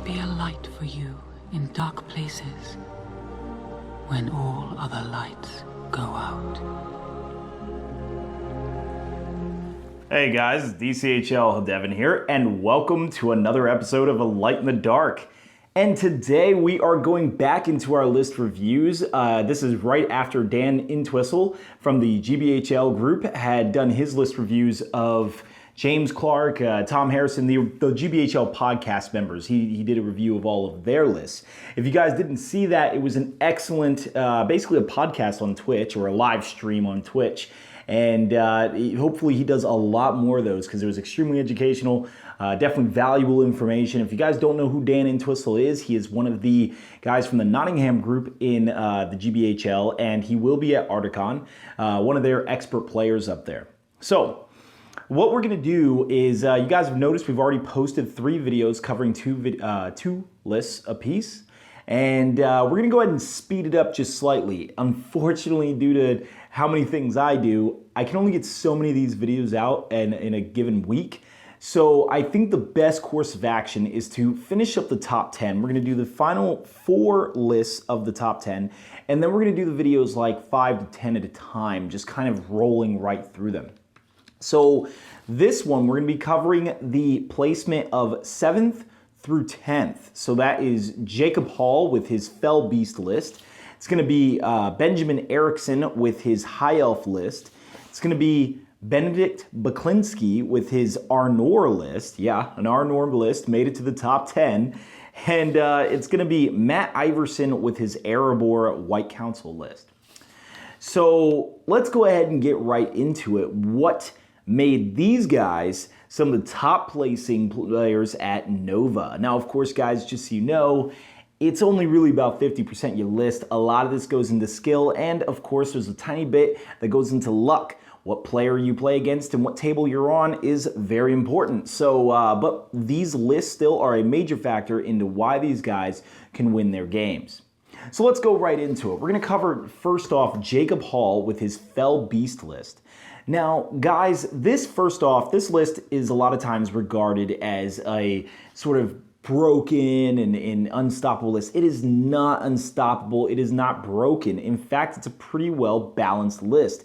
be a light for you in dark places when all other lights go out. Hey guys, it's DCHL Devin here, and welcome to another episode of A Light in the Dark. And today we are going back into our list reviews. This is right after Dan Entwistle from the GBHL group had done his list reviews of James Clark, Tom Harrison, the GBHL podcast members. He did a review of all of their lists. If you guys didn't see that, it was an excellent, basically a podcast on Twitch or a live stream on Twitch. And hopefully he does a lot more of those because it was extremely educational, definitely valuable information. If you guys don't know who Dan Entwistle is, he is one of the guys from the Nottingham group in the GBHL, and he will be at Articon, one of their expert players up there. So what we're going to do is, you guys have noticed we've already posted 3 videos covering two lists apiece. And we're going to go ahead and speed it up just slightly. Unfortunately, due to how many things I do, I can only get so many of these videos out in a given week. So I think the best course of action is to finish up the top 10. We're going to do the final 4 lists of the top 10. And then we're going to do the videos like 5 to 10 at a time, just kind of rolling right through them. So this one, we're going to be covering the placement of 7th through 10th. So that is Jacob Hall with his Fell Beast list. It's going to be Benjamin Eriksen with his High Elf list. It's going to be Benedict McLean with his Arnor list. Yeah, an Arnor list made it to the top 10. And it's going to be Matt Iverson with his Erebor White Council list. So let's go ahead and get right into it. What made these guys some of the top placing players at Nova? Now, of course, guys, just so you know, it's only really about 50% your list. A lot of this goes into skill, and of course, there's a tiny bit that goes into luck. What player you play against and what table you're on is very important. So, but these lists still are a major factor into why these guys can win their games. So let's go right into it. We're going to cover, first off, Jacob Hall with his Fell Beast list. Now, guys, this list is a lot of times regarded as a sort of broken and unstoppable list. It is not unstoppable. It is not broken. In fact, it's a pretty well balanced list.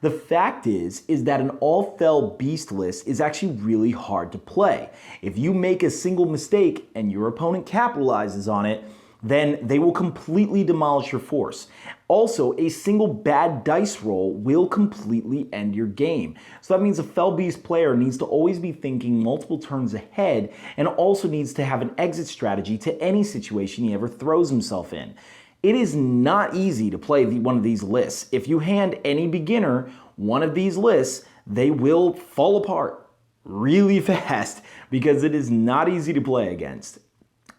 The fact is that an all-Fell Beast list is actually really hard to play. If you make a single mistake and your opponent capitalizes on it, then they will completely demolish your force. Also, a single bad dice roll will completely end your game. So that means a Fell Beast player needs to always be thinking multiple turns ahead and also needs to have an exit strategy to any situation he ever throws himself in. It is not easy to play one of these lists. If you hand any beginner one of these lists, they will fall apart really fast because it is not easy to play against.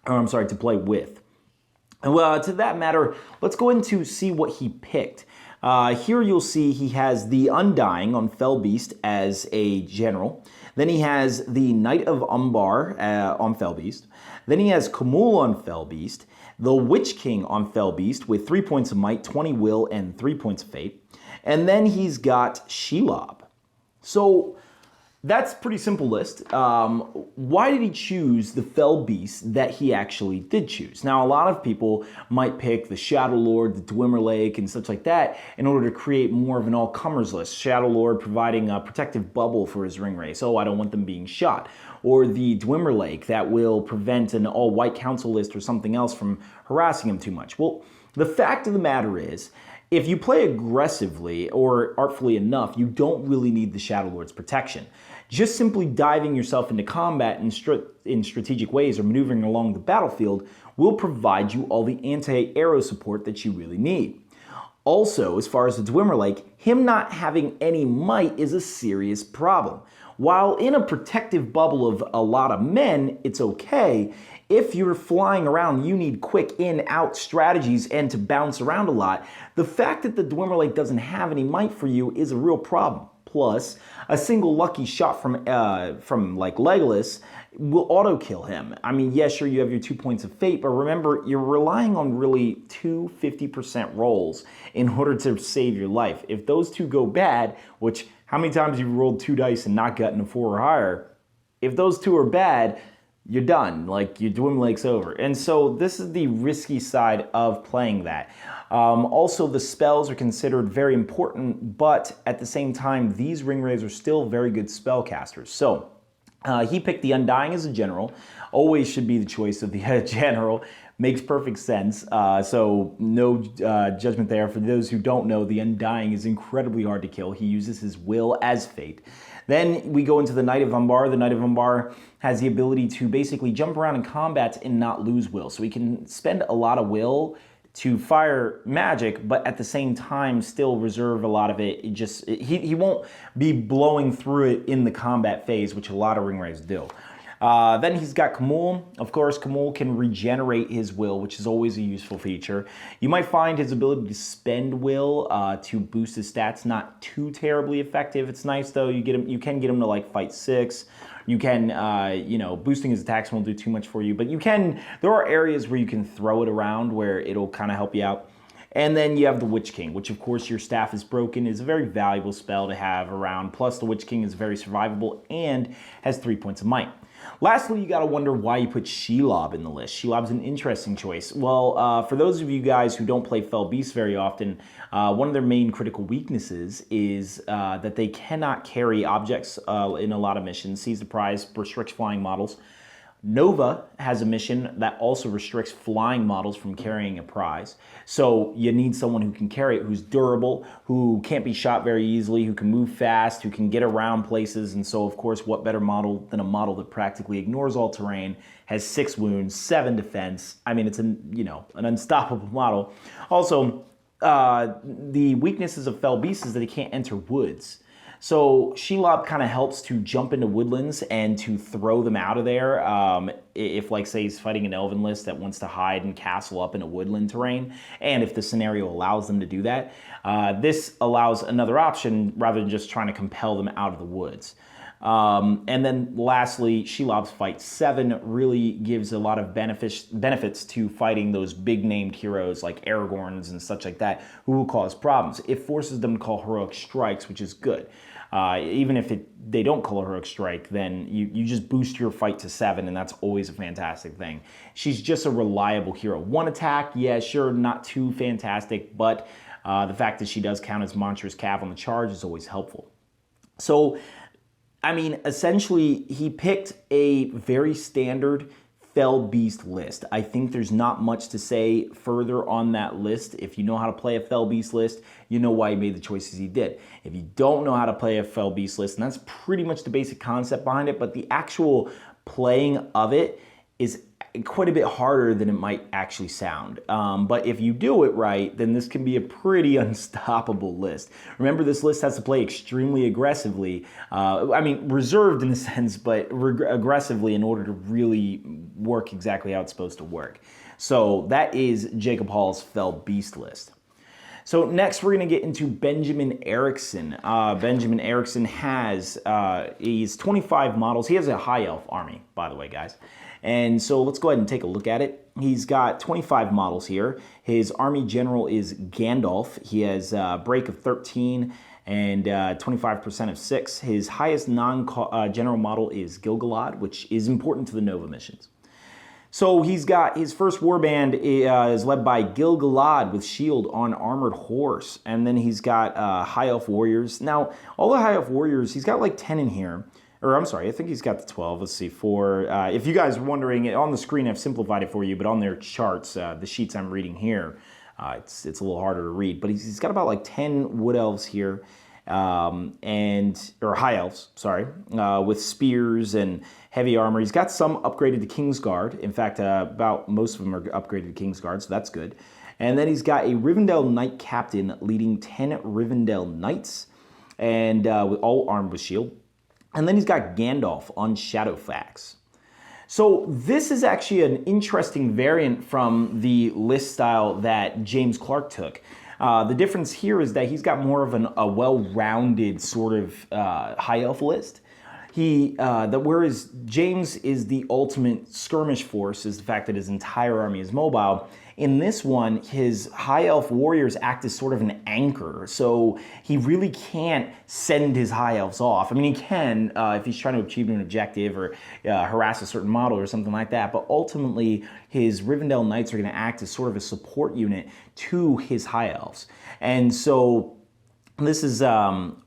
To play with. Well, to that matter, let's go into see what he picked. Here you'll see he has the Undying on Fell Beast as a general. Then he has the Knight of Umbar on Fell Beast. Then he has Kumul on Fell Beast. The Witch King on Fell Beast with 3 points of might, 20 will, and 3 points of fate. And then he's got Shelob. So that's a pretty simple list. Why did he choose the Fell Beast that he actually did choose? Now, a lot of people might pick the Shadow Lord, the Dwemer Lake, and such like that in order to create more of an all-comers list. Shadow Lord providing a protective bubble for his ring race. Oh, I don't want them being shot. Or the Dwemer Lake that will prevent an all-white council list or something else from harassing him too much. Well, the fact of the matter is, if you play aggressively or artfully enough, you don't really need the Shadow Lord's protection. Just simply diving yourself into combat in strategic ways or maneuvering along the battlefield will provide you all the anti-arrow support that you really need. Also, as far as the Dwemer Lake, him not having any might is a serious problem. While in a protective bubble of a lot of men, it's okay. If you're flying around, you need quick in-out strategies and to bounce around a lot. The fact that the Dwemer Lake doesn't have any might for you is a real problem. Plus, a single lucky shot from like Legolas will auto-kill him. I mean, yes, sure, you have your 2 points of fate, but remember, you're relying on really 2 50% rolls in order to save your life. If those two go bad, which how many times have you rolled 2 dice and not gotten a 4 or higher? If those two are bad, you're done. Like, your Dwim Lake's over. And so this is the risky side of playing that. Also, the spells are considered very important, but at the same time, these Ringwraiths are still very good spellcasters. So he picked the Undying as a general. Always should be the choice of the general. Makes perfect sense. So no judgment there. For those who don't know, the Undying is incredibly hard to kill. He uses his will as fate. Then we go into the Knight of Umbar. The Knight of Umbar has the ability to basically jump around in combat and not lose will. So he can spend a lot of will to fire magic, but at the same time still reserve a lot of it. He won't be blowing through it in the combat phase, which a lot of Ringwraiths do. Then he's got K'mul. Of course, K'mul can regenerate his will, which is always a useful feature. You might find his ability to spend will to boost his stats not too terribly effective. It's nice though. You can get him to like fight 6. You can, boosting his attacks won't do too much for you, but there are areas where you can throw it around where it'll kind of help you out. And then you have the Witch King, which of course your staff is broken, is a very valuable spell to have around. Plus the Witch King is very survivable and has 3 points of might. Lastly, you gotta wonder why you put Shelob in the list. Shelob's an interesting choice. Well, for those of you guys who don't play Fell Beasts very often, one of their main critical weaknesses is that they cannot carry objects in a lot of missions. Seize the prize, restricts flying models. Nova has a mission that also restricts flying models from carrying a prize. So you need someone who can carry it, who's durable, who can't be shot very easily, who can move fast, who can get around places. And so, of course, what better model than a model that practically ignores all terrain, has 6 wounds, 7 defense. I mean, it's an unstoppable model. Also, the weaknesses of Fell Beast is that he can't enter woods. So Shelob kind of helps to jump into woodlands and to throw them out of there. If, like, say he's fighting an elven list that wants to hide and castle up in a woodland terrain, and if the scenario allows them to do that, this allows another option rather than just trying to compel them out of the woods. And then lastly, Shelob's Fight 7 really gives a lot of benefits to fighting those big named heroes like Aragorns and such like that who will cause problems. It forces them to call heroic strikes, which is good. Even if they don't call a heroic strike, then you just boost your fight to 7, and that's always a fantastic thing. She's just a reliable hero. 1 attack, yeah, sure, not too fantastic, but the fact that she does count as Monstrous Cav on the charge is always helpful. So, I mean, essentially, he picked a very standard Fell Beast list. I think there's not much to say further on that list. If you know how to play a Fell Beast list, you know why he made the choices he did. If you don't know how to play a Fell Beast list, and that's pretty much the basic concept behind it, but the actual playing of it is quite a bit harder than it might actually sound. But if you do it right, then this can be a pretty unstoppable list. Remember, this list has to play extremely aggressively. I mean, reserved in a sense, but aggressively in order to really work exactly how it's supposed to work. So that is Jacob Hall's Fell Beast list. So next we're going to get into Benjamin Eriksen. Benjamin Eriksen has, he's 25 models. He has a high elf army, by the way, guys. And so let's go ahead and take a look at it. He's got 25 models here. His army general is Gandalf. He has a break of 13 and 25% of 6. His highest non-general model is Gil-galad, which is important to the Nova missions. So he's got his first warband is led by Gil-galad with shield on armored horse. And then he's got high elf warriors. Now, all the high elf warriors, he's got like 10 in here. Or I'm sorry, I think he's got the 12. Let's see, 4. If you guys are wondering, on the screen I've simplified it for you, but on their charts, the sheets I'm reading here, it's a little harder to read. But he's got about like 10 wood elves here, or high elves, sorry, with spears and heavy armor. He's got some upgraded to Kingsguard. In fact, about most of them are upgraded to Kingsguard, so that's good. And then he's got a Rivendell Knight Captain leading 10 Rivendell Knights, and with all armed with shield. And then he's got Gandalf on Shadowfax. So this is actually an interesting variant from the list style that James Clark took. The difference here is that he's got more of a well-rounded sort of high elf list. Whereas James is the ultimate skirmish force, is the fact that his entire army is mobile. In this one, his high elf warriors act as sort of an anchor, so he really can't send his high elves off. I mean, he can if he's trying to achieve an objective or harass a certain model or something like that, but ultimately his Rivendell Knights are going to act as sort of a support unit to his high elves. And so this is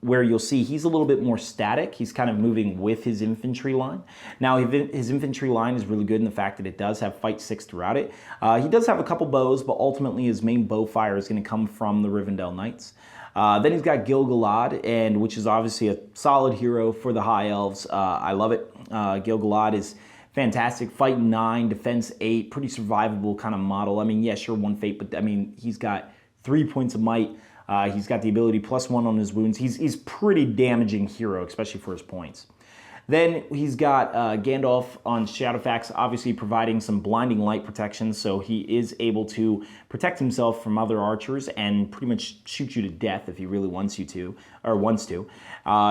where you'll see he's a little bit more static. He's kind of moving with his infantry line. Now, his infantry line is really good in the fact that it does have fight 6 throughout it. He does have a couple bows, but ultimately his main bow fire is going to come from the Rivendell Knights. Then he's got Gil-galad, which is obviously a solid hero for the High Elves. I love it. Gil-galad is fantastic. Fight 9, defense 8, pretty survivable kind of model. I mean, yeah, sure, 1 fate, but I mean, he's got 3 points of might. He's got the ability +1 on his wounds. He's pretty damaging hero, especially for his points. Then he's got Gandalf on Shadowfax, obviously providing some blinding light protection, so he is able to protect himself from other archers and pretty much shoot you to death if he really wants you to, or wants to.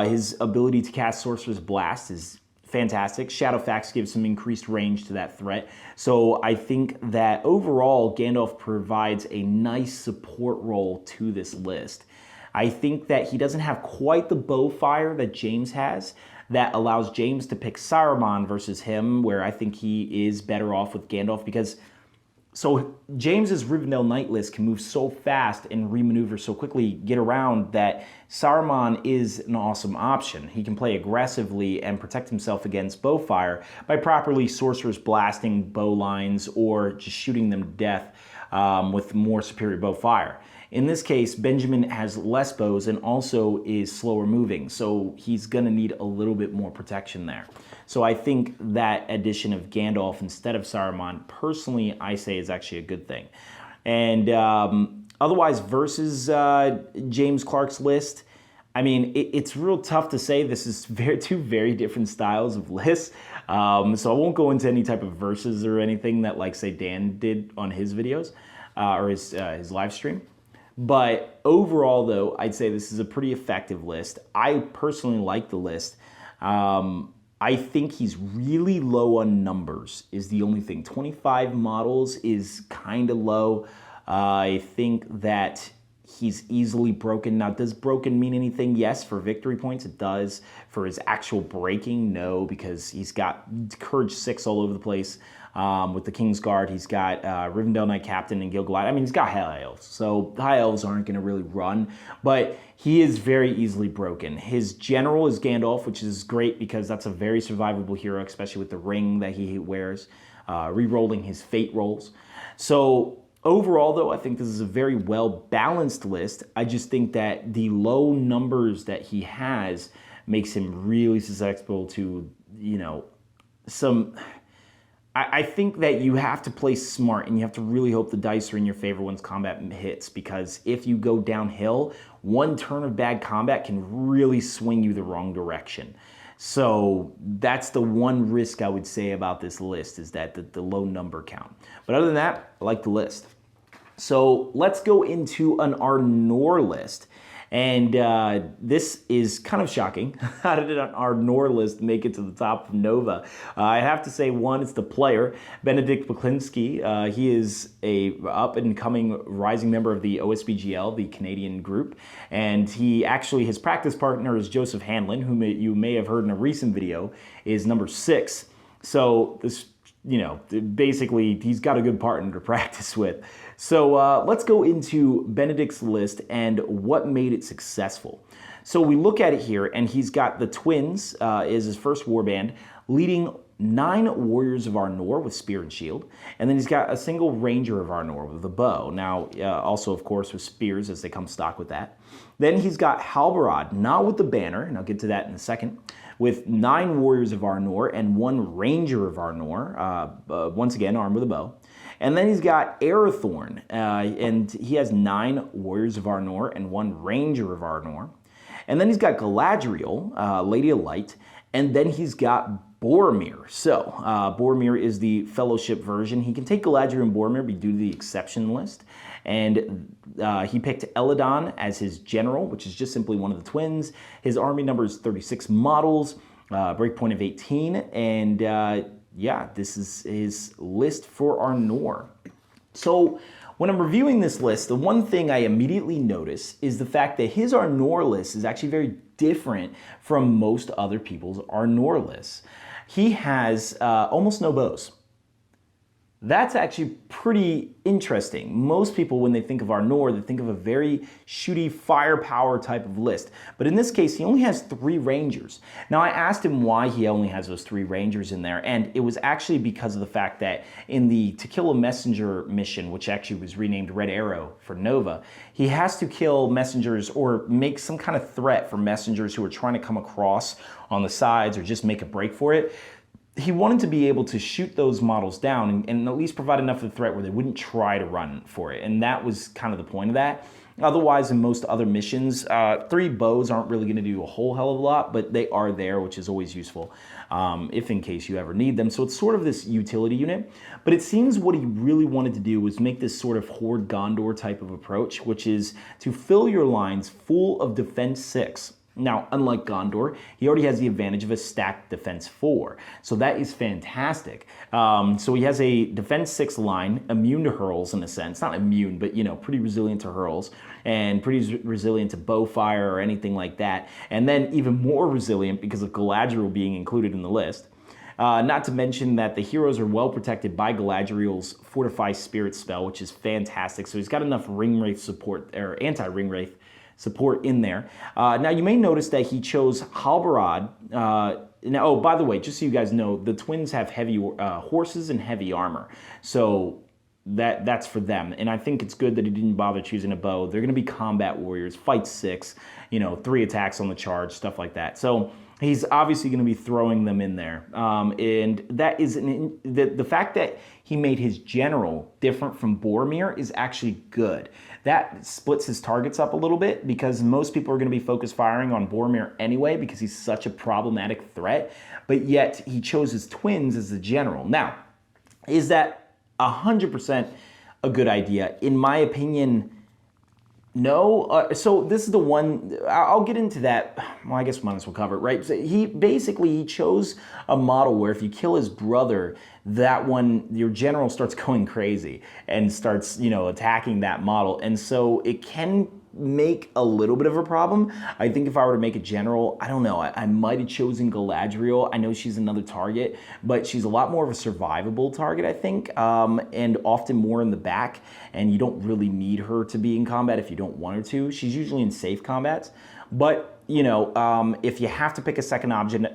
His ability to cast Sorcerer's Blast is fantastic. Shadowfax gives some increased range to that threat. So I think that overall, Gandalf provides a nice support role to this list. I think that he doesn't have quite the bow fire that James has that allows James to pick Saruman versus him, where I think he is better off with Gandalf because so James's Rivendell Knight list can move so fast and remaneuver so quickly, get around, that Saruman is an awesome option. He can play aggressively and protect himself against bow fire by properly Sorcerer's blasting bow lines or just shooting them to death with more superior bow fire. In this case, Benjamin has less bows and also is slower moving, so he's going to need a little bit more protection there. So I think that addition of Gandalf instead of Saruman, personally, I say is actually a good thing. And otherwise, versus James Clark's list, I mean, it's real tough to say. This is two very different styles of lists. So I won't go into any type of verses or anything that, like, say, Dan did on his videos or his live stream. But overall, though, I'd say this is a pretty effective list. I personally like the list. I think he's really low on numbers is the only thing. 25 models is kind of low. I think that he's easily broken. Now, does broken mean anything? Yes, for victory points, it does. For his actual breaking, no, because he's got Courage 6 all over the place. With the Kingsguard, he's got Rivendell Knight Captain and Gil-galad. I mean, he's got High Elves, so High Elves aren't going to really run, but he is very easily broken. His general is Gandalf, which is great because that's a very survivable hero, especially with the ring that he wears, re-rolling his fate rolls. So overall, though, I think this is a very well-balanced list. I just think that the low numbers that he has makes him really susceptible to, you know, some... I think that you have to play smart and you have to really hope the dice are in your favor once combat hits, because if you go downhill, one turn of bad combat can really swing you the wrong direction. So that's the one risk I would say about this list, is that the low number count. But other than that, I like the list. So let's go into an Arnor list. And this is kind of shocking. How did an Arnor list make it to the top of Nova? I have to say, one, it's the player, Benedict McLean. He is a up-and-coming rising member of the OSBGL, the Canadian group. And he actually, his practice partner is Joseph Hanlon, who you may have heard in a recent video, is number 6. So this, you know, basically he's got a good partner to practice with. So let's go into Benedict's list and what made it successful. So we look at it here, and he's got the twins is his first warband, leading 9 warriors of Arnor with spear and shield, and then he's got a single ranger of Arnor with a bow. Now, also, of course, with spears as they come stock with that. Then he's got Halbarad, not with the banner, and I'll get to that in a second, with 9 warriors of Arnor and 1 ranger of Arnor, once again, armed with a bow. And then he's got Arathorn, and he has 9 warriors of Arnor and 1 ranger of Arnor. And then he's got Galadriel, Lady of Light, and then he's got Boromir. So, Boromir is the fellowship version. He can take Galadriel and Boromir, but due to the exception list. And he picked Eladon as his general, which is just simply one of the twins. His army number is 36 models. breakpoint of 18, and yeah, this is his list for Arnor. So when I'm reviewing this list, the one thing I immediately notice is the fact that his Arnor list is actually very different from most other people's Arnor lists. He has almost no bows. That's actually pretty interesting. Most people, when they think of Arnor, they think of a very shooty firepower type of list. But in this case, he only has 3 Rangers. Now, I asked him why he only has those 3 Rangers in there, and it was actually because of the fact that in the To Kill a Messenger mission, which actually was renamed Red Arrow for Nova, he has to kill messengers or make some kind of threat for messengers who are trying to come across on the sides or just make a break for it. He wanted to be able to shoot those models down and at least provide enough of a threat where they wouldn't try to run for it. And that was kind of the point of that. Otherwise, in most other missions, 3 bows aren't really going to do a whole hell of a lot, but they are there, which is always useful if in case you ever need them. So it's sort of this utility unit. But it seems what he really wanted to do was make this sort of Horde Gondor type of approach, which is to fill your lines full of defense 6. Now, unlike Gondor, he already has the advantage of a stacked defense 4. So that is fantastic. So he has a defense 6 line, immune to hurls in a sense. Not immune, but, you know, pretty resilient to hurls and pretty resilient to bow fire or anything like that. And then even more resilient because of Galadriel being included in the list. Not to mention that the heroes are well protected by Galadriel's Fortify Spirit spell, which is fantastic. So he's got enough Ring Wraith support, or anti-Ring Wraith support in there. Now, you may notice that he chose Halbarad. Oh, by the way, just so you guys know, the twins have heavy horses and heavy armor. So that's for them. And I think it's good that he didn't bother choosing a bow. They're going to be combat warriors, fight 6, 3 attacks on the charge, stuff like that. So he's obviously going to be throwing them in there. And that is the fact that he made his general different from Boromir is actually good. That splits his targets up a little bit because most people are going to be focused firing on Boromir anyway because he's such a problematic threat. But yet he chose his twins as the general. Now, is that 100% a good idea? In my opinion, no. So this is the one, I'll get into that. Well, I guess we might as well cover it, right? So he chose a model where if you kill his brother, that one, your general starts going crazy and starts, attacking that model. And so it can make a little bit of a problem. I think if I were to make a general, I don't know, I might have chosen Galadriel. I know she's another target, but she's a lot more of a survivable target, I think, and often more in the back, and you don't really need her to be in combat if you don't want her to. She's usually in safe combats, but if you have to pick a second option,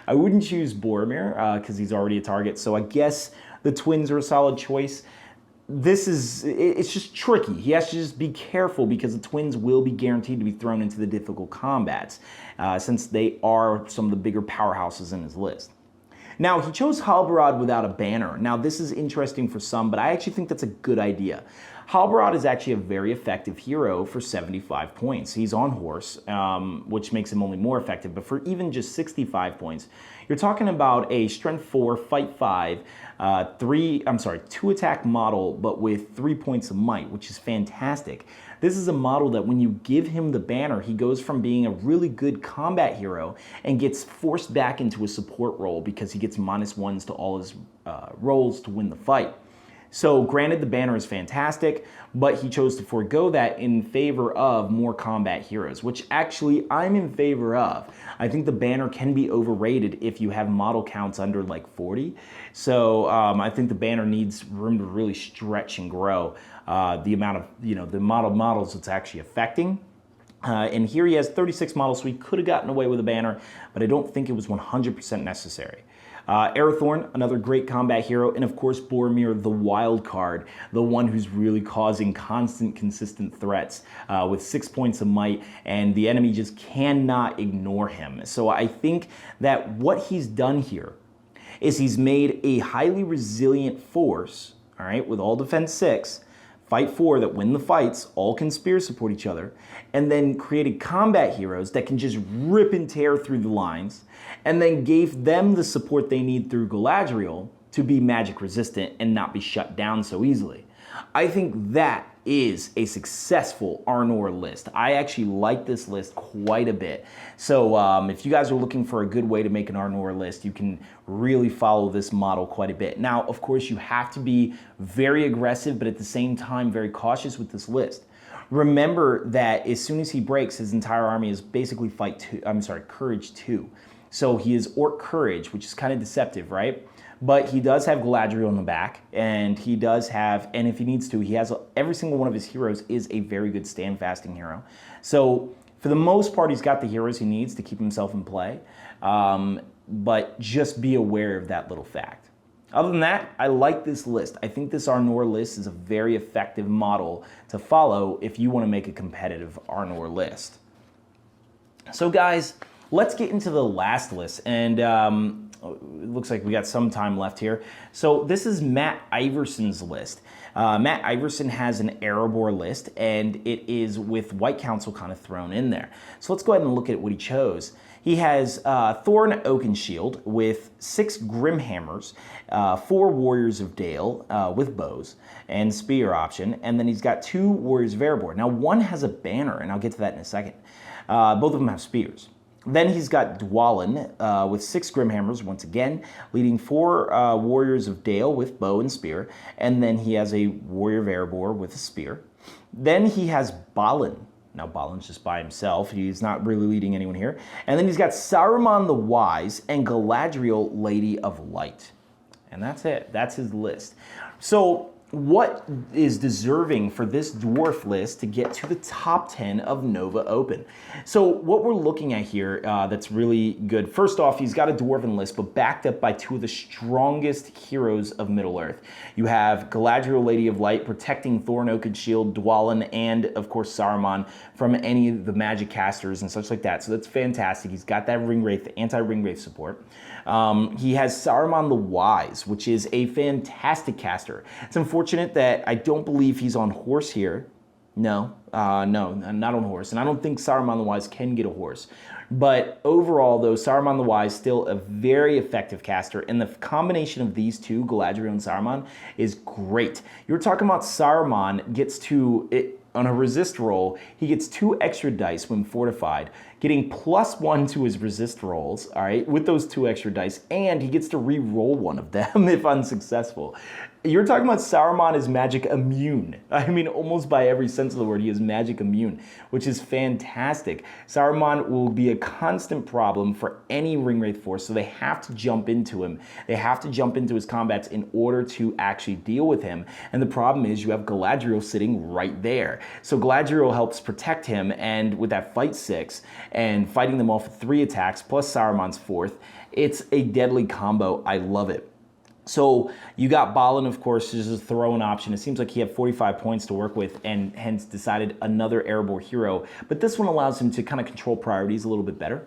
I wouldn't choose Boromir because he's already a target. So I guess the twins are a solid choice. It's just tricky. He has to just be careful because the twins will be guaranteed to be thrown into the difficult combats since they are some of the bigger powerhouses in his list. Now, he chose Halbarad without a banner. Now, this is interesting for some, but I actually think that's a good idea. Halbarad is actually a very effective hero for 75 points. He's on horse, which makes him only more effective, but for even just 65 points, you're talking about a strength 4, fight 5, 2 attack model, but with 3 points of might, which is fantastic. This is a model that when you give him the banner, he goes from being a really good combat hero and gets forced back into a support role because he gets -1s to all his rolls to win the fight. So granted, the banner is fantastic, but he chose to forego that in favor of more combat heroes, which actually I'm in favor of. I think the banner can be overrated if you have model counts under like 40. So I think the banner needs room to really stretch and grow the amount of, the models it's actually affecting. And here he has 36 models, so he could have gotten away with a banner, but I don't think it was 100% necessary. Arathorn, another great combat hero, and of course Boromir, the wild card, the one who's really causing constant, consistent threats with 6 points of might, and the enemy just cannot ignore him. So I think that what he's done here is he's made a highly resilient force, all right, with all defense 6, fight 4 that win the fights, all can spear support each other, and then created combat heroes that can just rip and tear through the lines, and then gave them the support they need through Galadriel to be magic resistant and not be shut down so easily. I think that is a successful Arnor list. I actually like this list quite a bit. So if you guys are looking for a good way to make an Arnor list, you can really follow this model quite a bit. Now, of course, you have to be very aggressive, but at the same time, very cautious with this list. Remember that as soon as he breaks, his entire army is basically Courage 2. So he is Orc Courage, which is kind of deceptive, right? But he does have Galadriel in the back, and he does have, and if he needs to, he has every single one of his heroes is a very good stand-fasting hero. So for the most part, he's got the heroes he needs to keep himself in play, but just be aware of that little fact. Other than that, I like this list. I think this Arnor list is a very effective model to follow if you want to make a competitive Arnor list. So guys, let's get into the last list, and it looks like we got some time left here. So this is Matt Iverson's list. Matt Iverson has an Erebor list, and it is with White Council kind of thrown in there. So let's go ahead and look at what he chose. He has Thorn Oakenshield with 6 Grimhammers, 4 Warriors of Dale with bows and spear option, and then he's got 2 Warriors of Erebor. Now one has a banner, and I'll get to that in a second. Both of them have spears. Then he's got Dwalin with 6 Grimhammers, once again, leading 4 Warriors of Dale with bow and spear, and then he has a Warrior of Erebor with a spear. Then he has Balin. Now Balin's just by himself, he's not really leading anyone here. And then he's got Saruman the Wise and Galadriel, Lady of Light. And that's it, that's his list. So what is deserving for this dwarf list to get to the top 10 of Nova Open? So what we're looking at here that's really good, first off, he's got a dwarven list, but backed up by 2 of the strongest heroes of Middle-earth. You have Galadriel, Lady of Light, protecting Thorn Oakenshield, Dwalin, and of course Saruman from any of the magic casters and such like that. So that's fantastic. He's got that Ringwraith, anti-Ringwraith support. He has Saruman the Wise, which is a fantastic caster. It's unfortunate that I don't believe he's on horse here. No, not on horse. And I don't think Saruman the Wise can get a horse. But overall, though, Saruman the Wise still a very effective caster. And the combination of these two, Galadriel and Saruman, is great. You're talking about Saruman gets to... on a resist roll, he gets 2 extra dice when fortified, getting +1 to his resist rolls, all right, with those 2 extra dice, and he gets to re-roll one of them if unsuccessful. You're talking about Saruman is magic immune. I mean, almost by every sense of the word, he is magic immune, which is fantastic. Saruman will be a constant problem for any Ringwraith force, so they have to jump into him. They have to jump into his combats in order to actually deal with him. And the problem is you have Galadriel sitting right there. So Galadriel helps protect him, and with that fight 6 and fighting them off with 3 attacks plus Saruman's 4th, it's a deadly combo. I love it. So you got Balin, of course, is a throw-in option. It seems like he had 45 points to work with and hence decided another Erebor hero. But this one allows him to kind of control priorities a little bit better.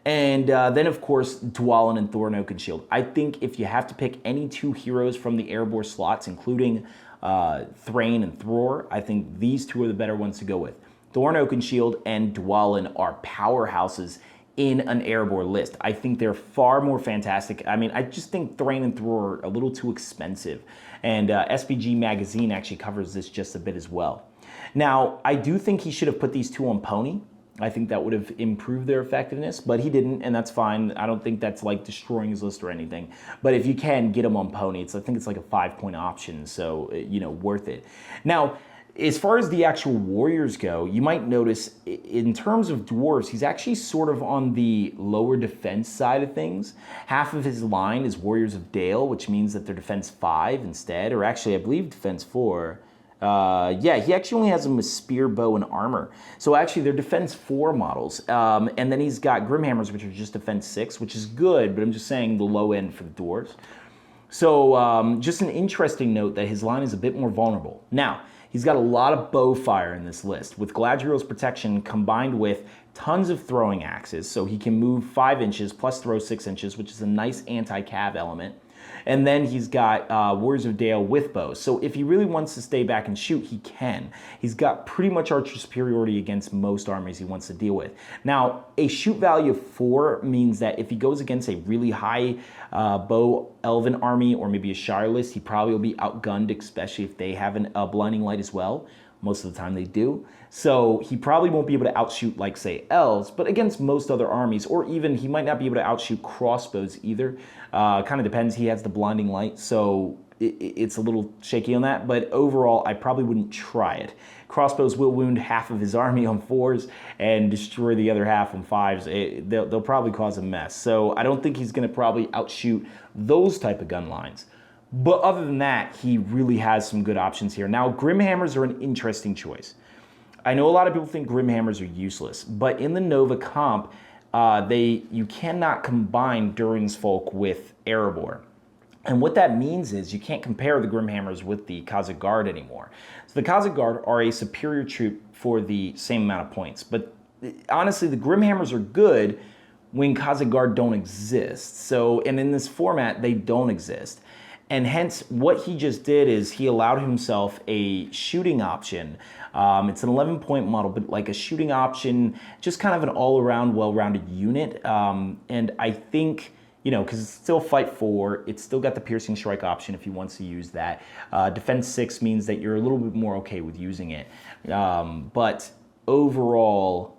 And then, of course, Dwalin and Thorn Oakenshield. I think if you have to pick any 2 heroes from the Erebor slots, including Thrain and Thror, I think these 2 are the better ones to go with. Thorn Oakenshield and Dwalin are powerhouses in an Erebor list. I think they're far more fantastic. I mean, I just think Thrain and Thror are a little too expensive. And SPG Magazine actually covers this just a bit as well. Now, I do think he should have put these 2 on Pony. I think that would have improved their effectiveness, but he didn't, and that's fine. I don't think that's like destroying his list or anything. But if you can get him on Pony, I think it's like a 5-point option, so, you know, worth it. Now, as far as the actual warriors go, you might notice in terms of dwarves, he's actually sort of on the lower defense side of things. Half of his line is Warriors of Dale, which means that they're defense 5 instead, or actually I believe defense 4. Yeah, he actually only has them with spear, bow, and armor. So actually they're defense 4 models. And then he's got Grimhammers, which are just defense 6, which is good, but I'm just saying the low end for the dwarves. So just an interesting note that his line is a bit more vulnerable. Now, he's got a lot of bow fire in this list, with Galadriel's protection combined with tons of throwing axes, so he can move 5 inches plus throw 6 inches, which is a nice anti-cav element. And then he's got Warriors of Dale with bows. So if he really wants to stay back and shoot, he can. He's got pretty much archer superiority against most armies he wants to deal with. Now, a shoot value of 4 means that if he goes against a really high bow elven army or maybe a Shire list, he probably will be outgunned, especially if they have a blinding light as well. Most of the time they do. So he probably won't be able to outshoot, like, say, Elves, but against most other armies, or even he might not be able to outshoot crossbows either. Kind of depends. He has the blinding light, so it's a little shaky on that, but overall, I probably wouldn't try it. Crossbows will wound half of his army on 4s and destroy the other half on 5s. They'll probably cause a mess. So I don't think he's going to probably outshoot those type of gun lines. But other than that, he really has some good options here. Now, Grimhammers are an interesting choice. I know a lot of people think Grimhammers are useless, but in the Nova comp, you cannot combine Durin's Folk with Erebor. And what that means is you can't compare the Grimhammers with the Khazad Guard anymore. So the Khazad Guard are a superior troop for the same amount of points. But honestly, the Grimhammers are good when Khazad Guard don't exist. So, and in this format, they don't exist. And hence, what he just did is he allowed himself a shooting option. It's an 11-point model, but like a shooting option, just kind of an all-around, well-rounded unit. And I think, you know, because it's still fight 4, it's still got the piercing strike option if he wants to use that. Defense 6 means that you're a little bit more okay with using it. But overall,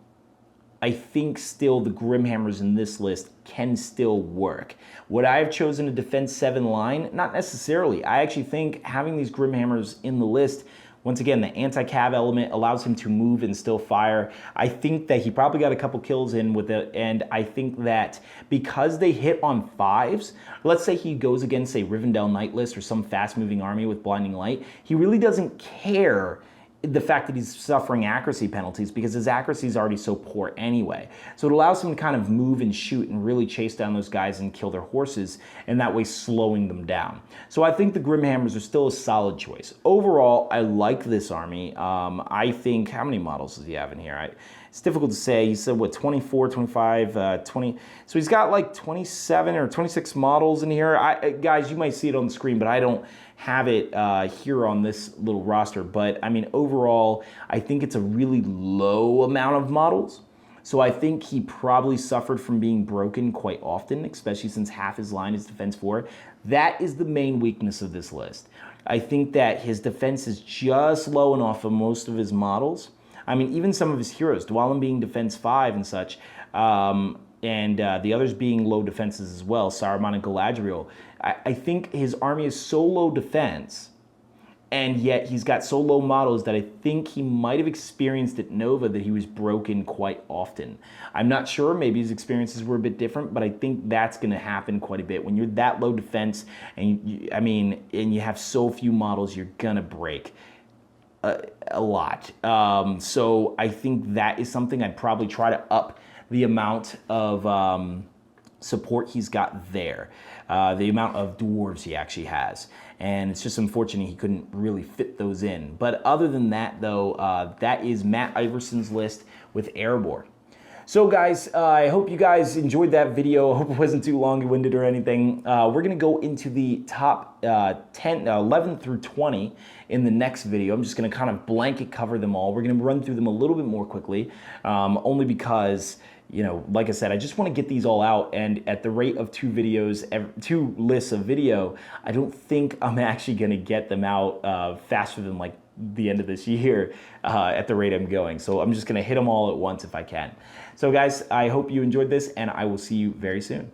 I think still the Grimhammers in this list can still work. Would I have chosen a Defense 7 line? Not necessarily. I actually think having these Grimhammers in the list, once again, the anti-cav element allows him to move and still fire. I think that he probably got a couple kills in with it, and I think that because they hit on 5s, let's say he goes against a Rivendell Knight list or some fast-moving army with Blinding Light, he really doesn't care the fact that he's suffering accuracy penalties because his accuracy is already so poor anyway. So it allows him to kind of move and shoot and really chase down those guys and kill their horses, and that way slowing them down. So I think the Grimhammers are still a solid choice. Overall, I like this army. I think, how many models does he have in here? It's difficult to say. He said, what, 24, 25, 20. So he's got like 27 or 26 models in here. Guys, you might see it on the screen, but I don't have it here on this little roster. But I mean, overall, I think it's a really low amount of models. So I think he probably suffered from being broken quite often, especially since half his line is defense 4. That is the main weakness of this list. I think that his defense is just low enough of most of his models. I mean, even some of his heroes, Dwalin being defense 5 and such, and the others being low defenses as well, Saruman and Galadriel. I think his army is so low defense, and yet he's got so low models that I think he might have experienced at Nova that he was broken quite often. I'm not sure, maybe his experiences were a bit different, but I think that's going to happen quite a bit. When you're that low defense, and you have so few models, you're going to break a lot. So I think that is something I'd probably try to up the amount of support he's got there, the amount of dwarves he actually has. And it's just unfortunate he couldn't really fit those in. But other than that, though, that is Matt Iverson's list with Erebor. So guys, I hope you guys enjoyed that video. I hope it wasn't too long-winded or anything. We're going to go into the top 11 through 20 in the next video. I'm just going to kind of blanket cover them all. We're going to run through them a little bit more quickly, only because, you know, like I said, I just want to get these all out, and at the rate of 2 lists of video, I don't think I'm actually going to get them out faster than like the end of this year at the rate I'm going. So I'm just going to hit them all at once if I can. So guys, I hope you enjoyed this, and I will see you very soon.